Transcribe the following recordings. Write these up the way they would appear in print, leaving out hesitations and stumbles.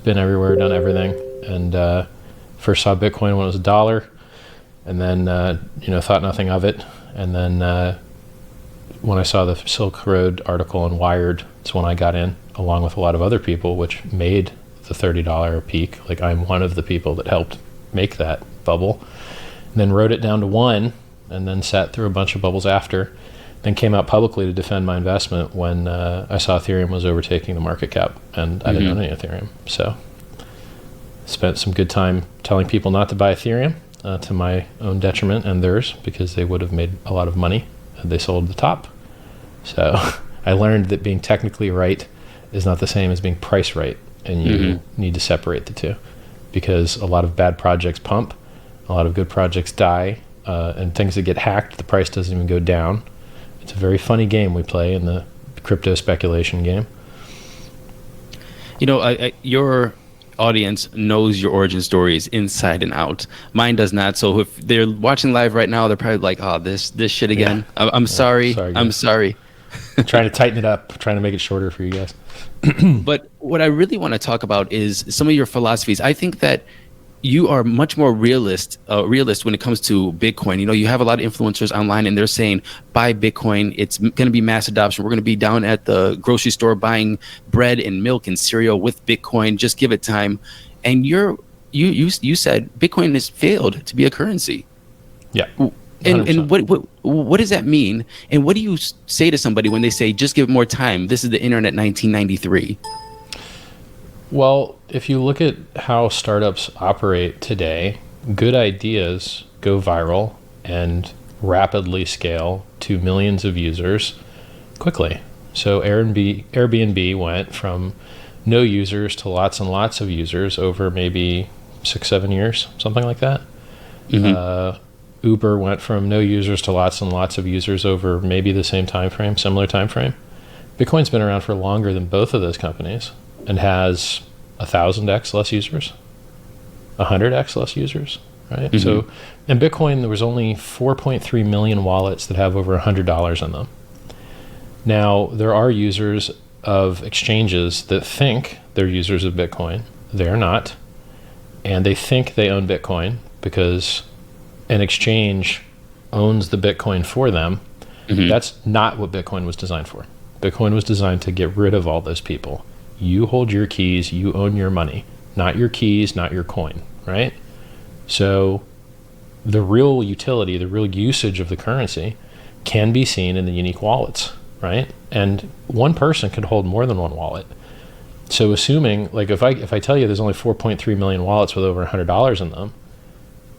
been everywhere, done everything, and first saw Bitcoin when it was $1, and then thought nothing of it, and then when I saw the Silk Road article in Wired, it's when I got in, along with a lot of other people, which made the $30 peak. Like, I'm one of the people that helped make that bubble, and then rode it down to 1, and then sat through a bunch of bubbles after, then came out publicly to defend my investment when I saw Ethereum was overtaking the market cap, and I didn't own any Ethereum. So spent some good time telling people not to buy Ethereum, to my own detriment and theirs, because they would have made a lot of money had they sold the top. So I learned that being technically right is not the same as being price right, and you need to separate the two, because a lot of bad projects pump, a lot of good projects die, and things that get hacked, the price doesn't even go down. It's a very funny game we play in the crypto speculation game. You know, your audience knows your origin stories inside and out. Mine does not. So if they're watching live right now, they're probably like, "Oh, this shit again." Yeah. I'm sorry. I'm sorry. I'm trying to tighten it up, trying to make it shorter for you guys. But what I really want to talk about is some of your philosophies. I think that you are much more realist when it comes to Bitcoin. You know, you have a lot of influencers online, and they're saying, buy Bitcoin. It's going to be mass adoption. We're going to be down at the grocery store buying bread and milk and cereal with Bitcoin. Just give it time. And you said Bitcoin has failed to be a currency. Yeah. 100%. And what does that mean? And what do you say to somebody when they say, just give it more time? This is the internet 1993. Well, if you look at how startups operate today, good ideas go viral and rapidly scale to millions of users quickly. So Airbnb went from no users to lots and lots of users over maybe 6-7 years, something like that. Uber went from no users to lots and lots of users over maybe the same time frame, similar time frame. Bitcoin's been around for longer than both of those companies, and has 1,000x less users, 100x less users, right? So in Bitcoin, there was only 4.3 million wallets that have over $100 in them. Now, there are users of exchanges that think they're users of Bitcoin. They're not. And they think they own Bitcoin because an exchange owns the Bitcoin for them. That's not what Bitcoin was designed for. Bitcoin was designed to get rid of all those people. You hold your keys, you own your money, not your keys, not your coin, right? So the real utility, the real usage of the currency can be seen in the unique wallets, right? And one person could hold more than one wallet. So assuming, like, if I tell you there's only 4.3 million wallets with over $100 in them,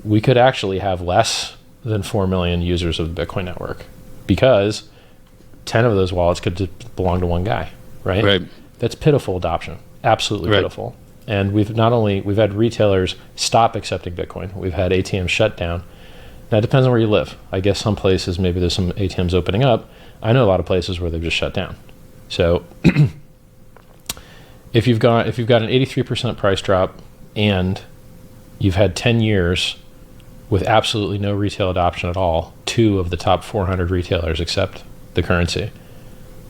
we could actually have less than 4 million users of the Bitcoin network, because 10 of those wallets could just belong to one guy, right? Right. That's pitiful adoption, absolutely pitiful. And we've had retailers stop accepting Bitcoin. We've had ATMs shut down. Now, it depends on where you live. I guess some places, maybe there's some ATMs opening up. I know a lot of places where they've just shut down. So if you've got an 83% price drop, and you've had 10 years with absolutely no retail adoption at all, 2 of the top 400 retailers accept the currency,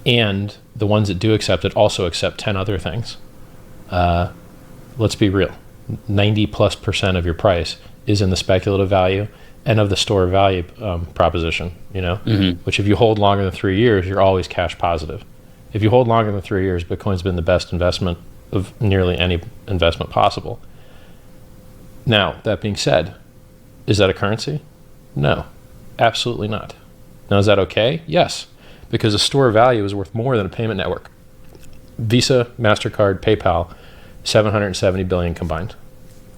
and the ones that do accept it also accept 10 other things. Let's be real. 90+% of your price is in the speculative value and of the store value proposition, which if you hold longer than 3 years, you're always cash positive. If you hold longer than 3 years, Bitcoin's been the best investment of nearly any investment possible. Now, that being said, is that a currency? No, absolutely not. Now, is that okay? Yes, because a store value is worth more than a payment network. Visa, MasterCard, PayPal, 770 billion combined.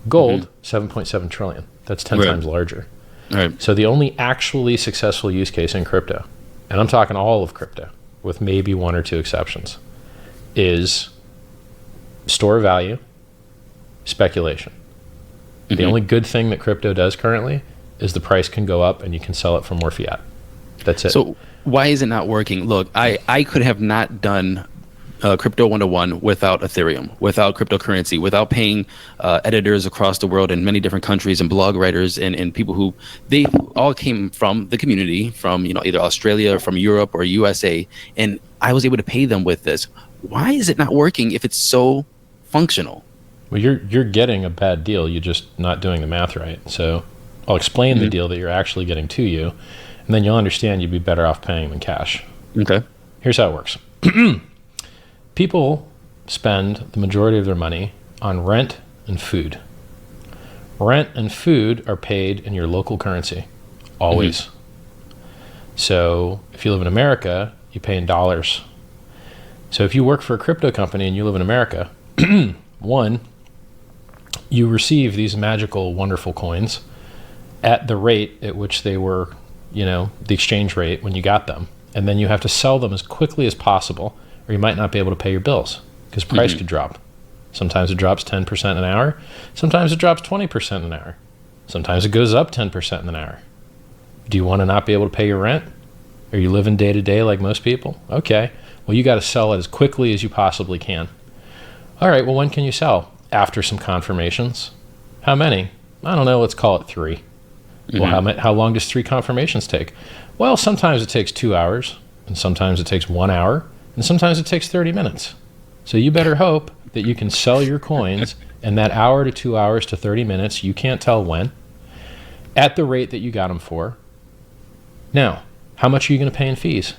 Gold, 7.7 trillion. That's 10 times larger. Right. So the only actually successful use case in crypto, and I'm talking all of crypto with maybe 1 or 2 exceptions, is store value, speculation. The only good thing that crypto does currently is the price can go up and you can sell it for more fiat. That's it. So why is it not working? Look, I could have not done Crypto 101 without Ethereum, without cryptocurrency, without paying editors across the world in many different countries, and blog writers and people who, they all came from the community, from either Australia or from Europe or USA, and I was able to pay them with this. Why is it not working if it's so functional? Well, you're getting a bad deal. You're just not doing the math right. So I'll explain the deal that you're actually getting to you, and then you'll understand you'd be better off paying than cash. Okay. Here's how it works. People spend the majority of their money on rent and food. Rent and food are paid in your local currency, always. So if you live in America, you pay in dollars. So if you work for a crypto company and you live in America, one, you receive these magical, wonderful coins at the rate at which they were, the exchange rate when you got them. And then you have to sell them as quickly as possible, or you might not be able to pay your bills because price could drop. Sometimes it drops 10% an hour. Sometimes it drops 20% an hour. Sometimes it goes up 10% an hour. Do you want to not be able to pay your rent? Are you living day to day like most people? Okay. Well, you got to sell it as quickly as you possibly can. All right. Well, when can you sell? After some confirmations. How many? I don't know. Let's call it 3. Well, how long does 3 confirmations take? Well, sometimes it takes 2 hours, and sometimes it takes 1 hour, and sometimes it takes 30 minutes. So you better hope that you can sell your coins in that hour to 2 hours to 30 minutes, you can't tell when, at the rate that you got them for. Now, how much are you going to pay in fees?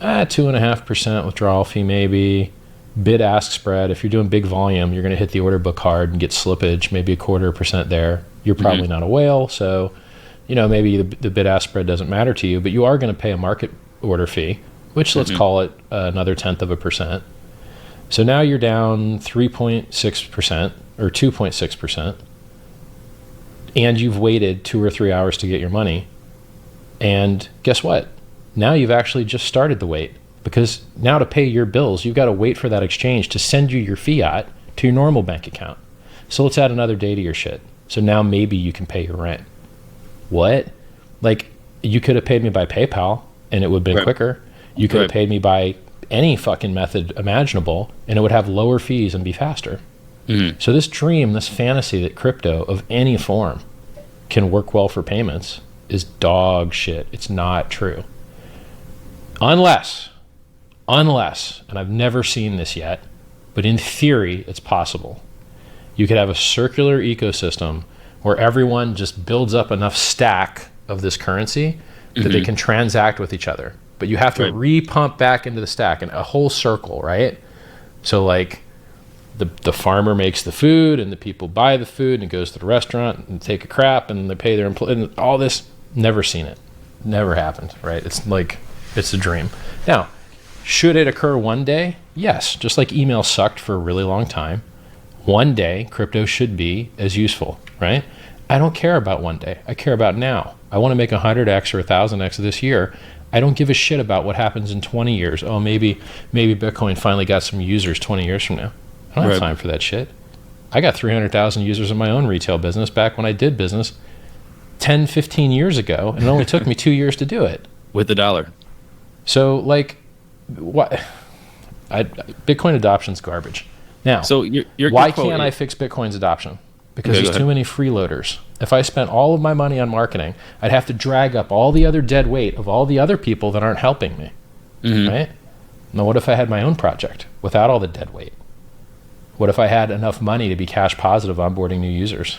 2.5% withdrawal fee maybe. Bid-ask spread. If you're doing big volume, you're going to hit the order book hard and get slippage, maybe 0.25% there. You're probably not a whale, so maybe the bid-ask spread doesn't matter to you, but you are going to pay a market order fee, which let's call it another 0.1%. So now you're down 3.6% or 2.6%, and you've waited 2 or 3 hours to get your money. And guess what? Now you've actually just started the wait, because now to pay your bills, you've got to wait for that exchange to send you your fiat to your normal bank account. So let's add another day to your shit. So now maybe you can pay your rent. What? Like, you could have paid me by PayPal and it would have been quicker. You could have paid me by any fucking method imaginable and it would have lower fees and be faster. So this dream, this fantasy that crypto of any form can work well for payments is dog shit. It's not true. Unless, and I've never seen this yet, but in theory, it's possible. You could have a circular ecosystem where everyone just builds up enough stack of this currency that they can transact with each other. But you have to re-pump back into the stack in a whole circle, right? So like the farmer makes the food and the people buy the food and it goes to the restaurant and take a crap and they pay their employees and all this. Never seen it. Never happened, right? It's like, it's a dream. Now, should it occur one day? Yes. Just like email sucked for a really long time. One day, crypto should be as useful, right? I don't care about one day. I care about now. I want to make 100x or 1000x this year. I don't give a shit about what happens in 20 years. Oh, maybe Bitcoin finally got some users 20 years from now. I don't have time for that shit. I got 300,000 users in my own retail business back when I did business 10, 15 years ago, and it only took me 2 years to do it. With the dollar. So, like, what? Bitcoin adoption's garbage. Now, so why can't I fix Bitcoin's adoption? Because there's too many freeloaders. If I spent all of my money on marketing, I'd have to drag up all the other dead weight of all the other people that aren't helping me, right? Now, what if I had my own project without all the dead weight? What if I had enough money to be cash positive onboarding new users?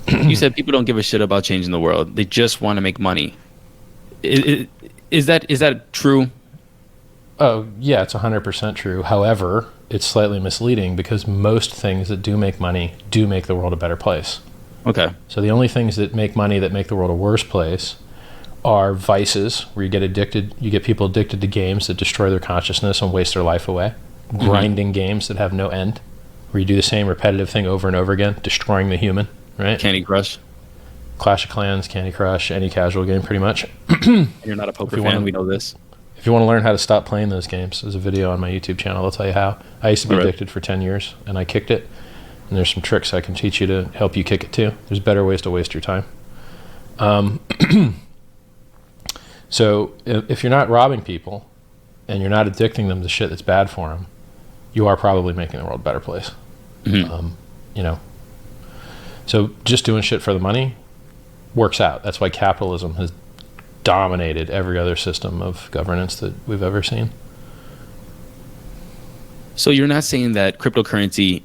You said people don't give a shit about changing the world. They just want to make money. Is that true? Oh, yeah, it's 100% true. However, it's slightly misleading because most things that do make money do make the world a better place. Okay. So the only things that make money that make the world a worse place are vices, where you get people addicted to games that destroy their consciousness and waste their life away. Grinding games that have no end, where you do the same repetitive thing over and over again, destroying the human, right? Candy Crush. Clash of Clans, Candy Crush, any casual game pretty much. You're not a poker fan, we know this. If you want to learn how to stop playing those games, there's a video on my YouTube channel. I'll tell you how. I used to be addicted for 10 years, and I kicked it. And there's some tricks I can teach you to help you kick it too. There's better ways to waste your time. So if you're not robbing people and you're not addicting them to shit that's bad for them, you are probably making the world a better place. So just doing shit for the money works out. That's why capitalism has dominated every other system of governance that we've ever seen. So you're not saying that cryptocurrency